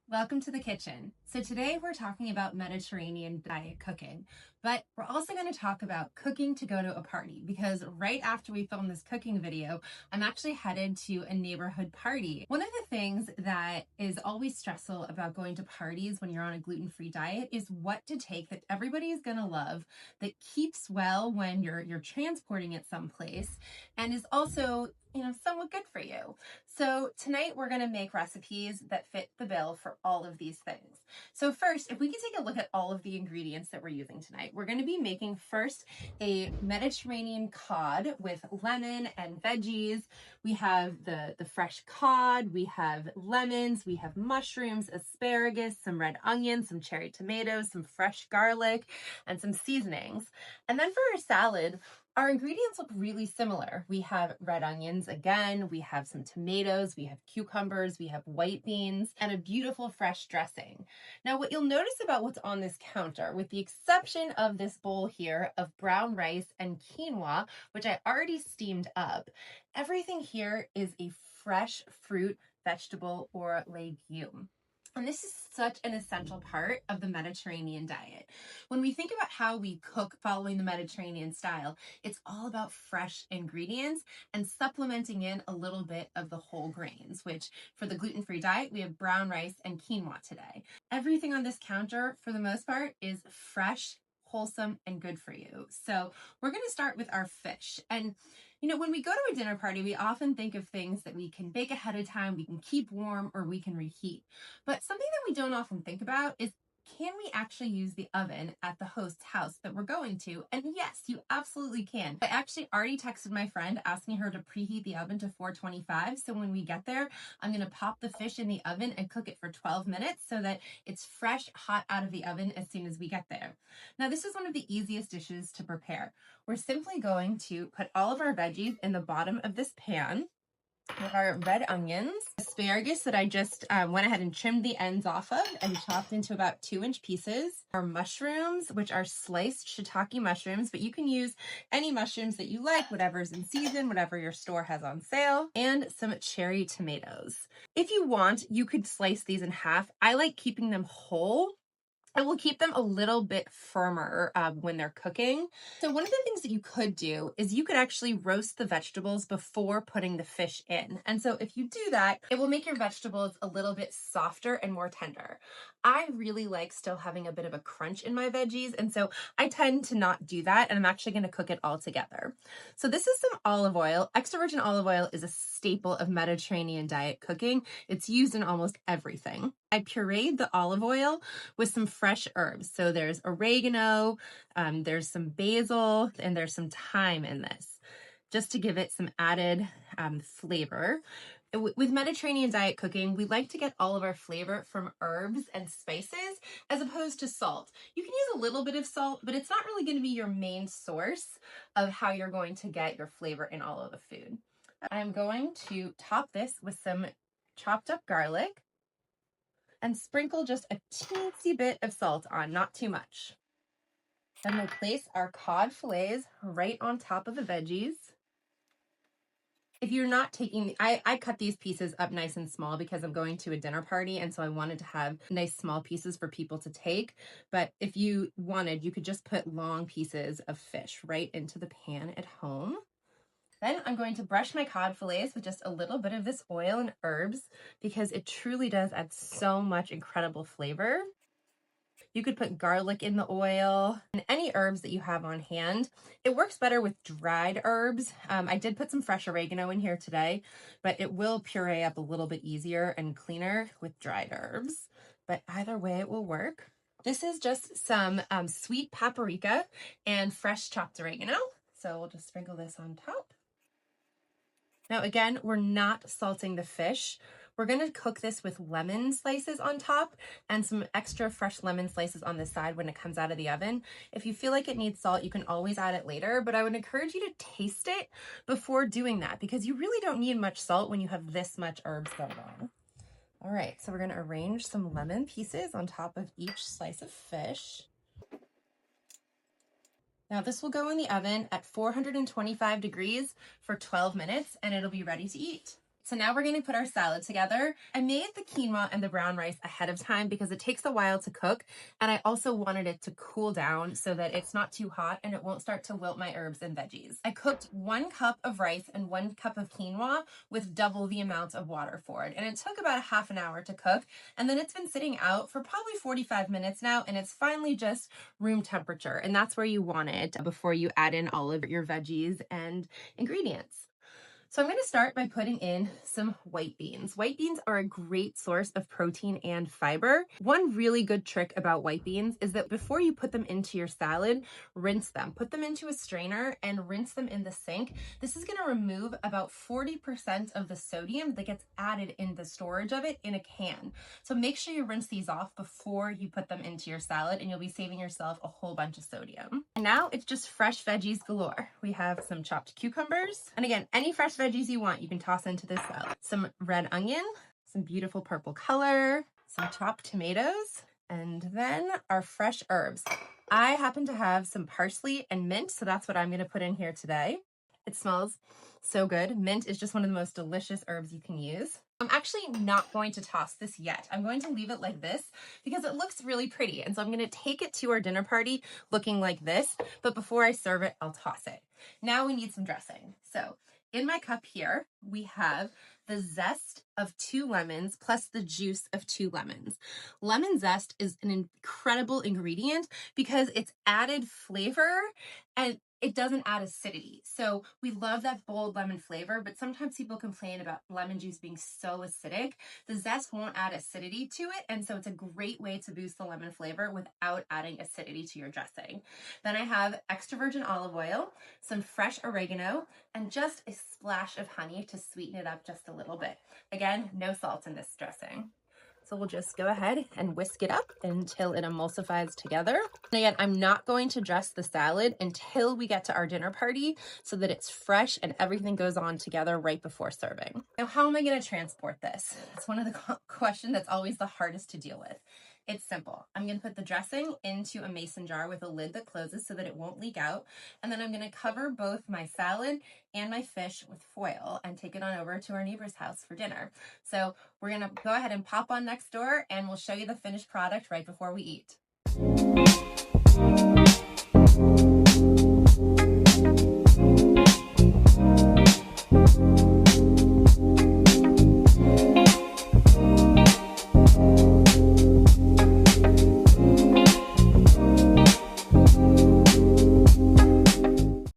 Welcome to the kitchen. So today we're talking about Mediterranean diet cooking, but we're also going to talk about cooking to go to a party because right after we film this cooking video, I'm actually headed to a neighborhood party. One of the things that is always stressful about going to parties when you're on a gluten-free diet is what to take that everybody is going to love, that keeps well when you're transporting it someplace, and is also somewhat good for you. So tonight we're going to make recipes that fit the bill for all of these things. So first, if we can take a look at all of the ingredients that we're using tonight, we're going to be making first a Mediterranean cod with lemon and veggies. We have the fresh cod, we have lemons, we have mushrooms, asparagus, some red onions, some cherry tomatoes, some fresh garlic, and some seasonings. And then for our salad, our ingredients look really similar. We have red onions again, we have some tomatoes, we have cucumbers, we have white beans, and a beautiful fresh dressing. Now, what you'll notice about what's on this counter, with the exception of this bowl here of brown rice and quinoa, which I already steamed up, everything here is a fresh fruit, vegetable, or legume. And this is such an essential part of the Mediterranean diet. When we think about how we cook following the Mediterranean style, it's all about fresh ingredients and supplementing in a little bit of the whole grains, which for the gluten-free diet, we have brown rice and quinoa today. Everything on this counter, for the most part, is fresh, wholesome, and good for you. So we're going to start with our fish. And when we go to a dinner party, we often think of things that we can bake ahead of time, we can keep warm, or we can reheat. But something that we don't often think about is, can we actually use the oven at the host's house that we're going to? And yes, you absolutely can. I actually already texted my friend asking her to preheat the oven to 425. So when we get there, I'm going to pop the fish in the oven and cook it for 12 minutes so that it's fresh, hot out of the oven as soon as we get there. Now, this is one of the easiest dishes to prepare. We're simply going to put all of our veggies in the bottom of this pan. With our red onions, asparagus that I just went ahead and trimmed the ends off of and chopped into about 2-inch pieces, our mushrooms, which are sliced shiitake mushrooms, but you can use any mushrooms that you like, whatever's in season, whatever your store has on sale, and some cherry tomatoes. If you want, you could slice these in half. I like keeping them whole. It will keep them a little bit firmer when they're cooking. So one of the things that you could do is you could actually roast the vegetables before putting the fish in. And so if you do that, it will make your vegetables a little bit softer and more tender. I really like still having a bit of a crunch in my veggies, and so I tend to not do that, and I'm actually going to cook it all together. So this is some olive oil. Extra virgin olive oil is a staple of Mediterranean diet cooking. It's used in almost everything. I pureed the olive oil with some fresh herbs. So there's oregano, there's some basil, and there's some thyme in this, just to give it some added flavor. With Mediterranean diet cooking, we like to get all of our flavor from herbs and spices as opposed to salt. You can use a little bit of salt, but it's not really going to be your main source of how you're going to get your flavor in all of the food. I'm going to top this with some chopped up garlic and sprinkle just a teensy bit of salt on, not too much. Then we'll place our cod fillets right on top of the veggies. If you're not taking, I cut these pieces up nice and small because I'm going to a dinner party, and so I wanted to have nice small pieces for people to take. But if you wanted, you could just put long pieces of fish right into the pan at home. Then I'm going to brush my cod fillets with just a little bit of this oil and herbs because it truly does add so much incredible flavor. You could put garlic in the oil and any herbs that you have on hand. It works better with dried herbs. I did put some fresh oregano in here today, but it will puree up a little bit easier and cleaner with dried herbs. But either way, it will work. This is just some sweet paprika and fresh chopped oregano. So we'll just sprinkle this on top. Now again, we're not salting the fish. We're going to cook this with lemon slices on top and some extra fresh lemon slices on the side when it comes out of the oven. If you feel like it needs salt, you can always add it later, but I would encourage you to taste it before doing that because you really don't need much salt when you have this much herbs going on. All right, so we're going to arrange some lemon pieces on top of each slice of fish. Now this will go in the oven at 425 degrees for 12 minutes and it'll be ready to eat. So now we're going to put our salad together. I made the quinoa and the brown rice ahead of time because it takes a while to cook, and I also wanted it to cool down so that it's not too hot and it won't start to wilt my herbs and veggies. I cooked 1 cup of rice and 1 cup of quinoa with double the amount of water for it, and it took about a half an hour to cook, and then it's been sitting out for probably 45 minutes now, and it's finally just room temperature, and that's where you want it before you add in all of your veggies and ingredients. So I'm going to start by putting in some white beans. White beans are a great source of protein and fiber. One really good trick about white beans is that before you put them into your salad, rinse them. Put them into a strainer and rinse them in the sink. This is going to remove about 40% of the sodium that gets added in the storage of it in a can. So make sure you rinse these off before you put them into your salad, and you'll be saving yourself a whole bunch of sodium. And now it's just fresh veggies galore. We have some chopped cucumbers, and again, any fresh veggies you want, you can toss into this salad. Some red onion, some beautiful purple color, some chopped tomatoes, and then our fresh herbs. I happen to have some parsley and mint, so that's what I'm going to put in here today. It smells so good. Mint is just one of the most delicious herbs you can use. I'm actually not going to toss this yet. I'm going to leave it like this because it looks really pretty. And so I'm going to take it to our dinner party looking like this. But before I serve it, I'll toss it. Now we need some dressing. So in my cup here, we have the zest of 2 lemons plus the juice of 2 lemons. Lemon zest is an incredible ingredient because it's added flavor and it doesn't add acidity. So we love that bold lemon flavor, but sometimes people complain about lemon juice being so acidic. The zest won't add acidity to it, and so it's a great way to boost the lemon flavor without adding acidity to your dressing. Then I have extra virgin olive oil, some fresh oregano, and just a splash of honey to sweeten it up just a little bit. Again, no salt in this dressing. So we'll just go ahead and whisk it up until it emulsifies together. And again, I'm not going to dress the salad until we get to our dinner party so that it's fresh and everything goes on together right before serving. Now, how am I going to transport this? It's one of the questions that's always the hardest to deal with. It's simple. I'm going to put the dressing into a mason jar with a lid that closes so that it won't leak out. And then I'm going to cover both my salad and my fish with foil and take it on over to our neighbor's house for dinner. So we're going to go ahead and pop on next door and we'll show you the finished product right before we eat.